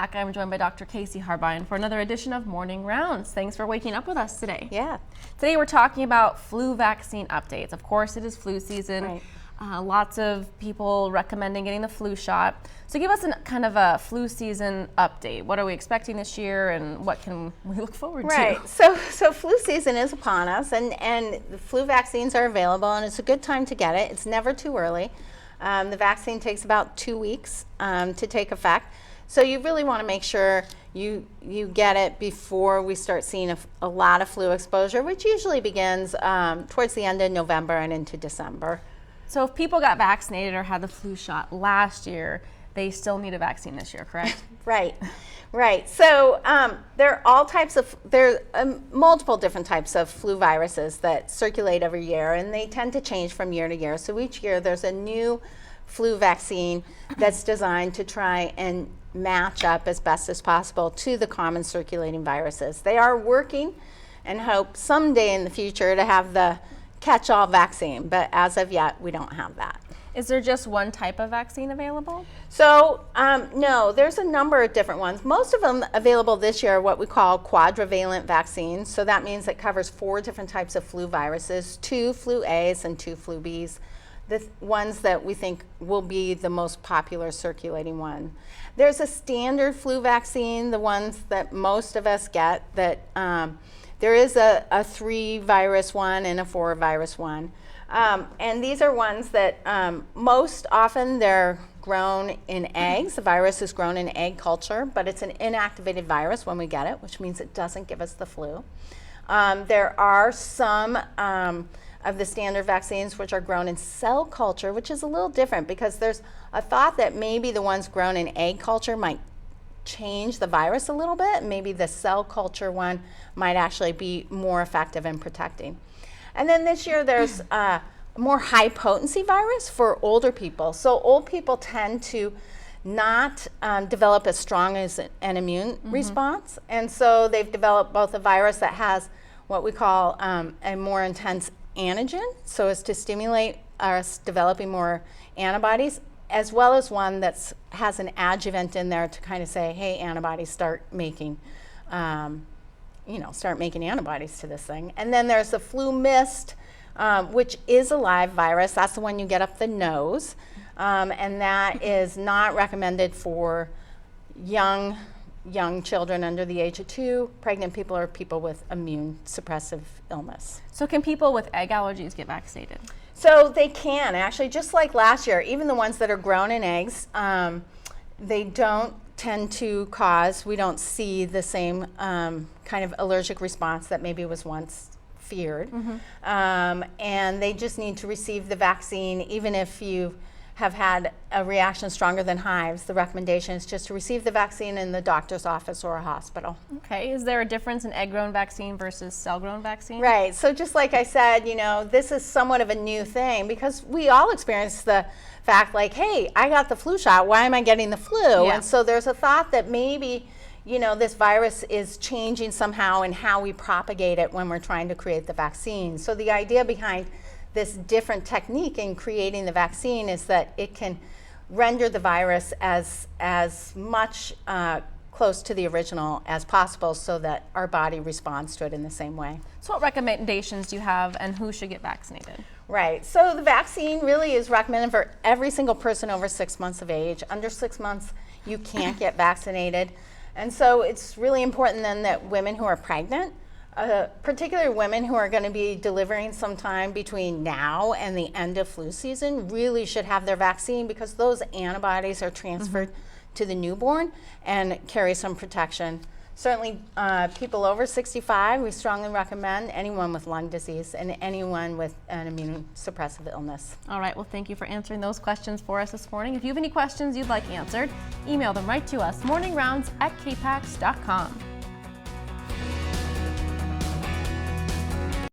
back. I'm joined by Dr. Casey Harbine for another edition of Morning Rounds. Thanks for waking up with us today. Yeah. Today we're talking about flu vaccine updates. Of course, it is flu season. Right. Lots of people recommending getting the flu shot. So give us kind of a flu season update. What are we expecting this year and what can we look forward to? Right. So flu season is upon us, and the flu vaccines are available, and it's a good time to get it. It's never too early. The vaccine takes about 2 weeks to take effect. So you really want to make sure you get it before we start seeing a lot of flu exposure, which usually begins towards the end of November and into December. So if people got vaccinated or had the flu shot last year, they still need a vaccine this year, correct? Right. So there are multiple different types of flu viruses that circulate every year, and they tend to change from year to year. So each year there's a new flu vaccine that's designed to try and match up as best as possible to the common circulating viruses. They are working and hope someday in the future to have the catch-all vaccine, but as of yet, we don't have that. Is there just one type of vaccine available? So, no, there's a number of different ones. Most of them available this year are what we call quadrivalent vaccines. So that means it covers 4 different types of flu viruses, 2 flu A's and 2 flu B's. The ones that we think will be the most popular circulating one. There's a standard flu vaccine, the ones that most of us get, that there is a 3-virus one and a 4-virus one. And these are ones that most often they're grown in eggs. The virus is grown in egg culture, but it's an inactivated virus when we get it, which means it doesn't give us the flu. There are some of the standard vaccines which are grown in cell culture, which is a little different because there's a thought that maybe the ones grown in egg culture might change the virus a little bit. Maybe the cell culture one might actually be more effective in protecting. And then this year there's a more high potency virus for older people. So old people tend to not develop as strong as an immune response. And so they've developed both a virus that has what we call a more intense antigen, so as to stimulate us developing more antibodies, as well as one that has an adjuvant in there to kind of say, hey, antibodies, start making antibodies to this thing. And then there's the flu mist, which is a live virus. That's the one you get up the nose, and that is not recommended for young children under the age of 2, pregnant people, or people with immune suppressive illness. So can people with egg allergies get vaccinated? So they can, actually, just like last year. Even the ones that are grown in eggs, they don't tend to cause, we don't see the same kind of allergic response that maybe was once feared. And they just need to receive the vaccine. Even if you have had a reaction stronger than hives, the recommendation is just to receive the vaccine in the doctor's office or a hospital. Okay, is there a difference in egg-grown vaccine versus cell-grown vaccine? Right, so just like I said, this is somewhat of a new thing because we all experience the fact like, hey, I got the flu shot, why am I getting the flu? Yeah. And so there's a thought that maybe, this virus is changing somehow in how we propagate it when we're trying to create the vaccine. So the idea behind this different technique in creating the vaccine is that it can render the virus as much close to the original as possible so that our body responds to it in the same way. So what recommendations do you have and who should get vaccinated? Right, so the vaccine really is recommended for every single person over 6 months of age. Under 6 months, you can't get vaccinated. And so it's really important then that women who are pregnant, particularly women who are going to be delivering sometime between now and the end of flu season, really should have their vaccine because those antibodies are transferred to the newborn and carry some protection. Certainly people over 65, we strongly recommend anyone with lung disease and anyone with an immune suppressive illness. All right, well, thank you for answering those questions for us this morning. If you have any questions you'd like answered, email them right to us, morningrounds@kpax.com.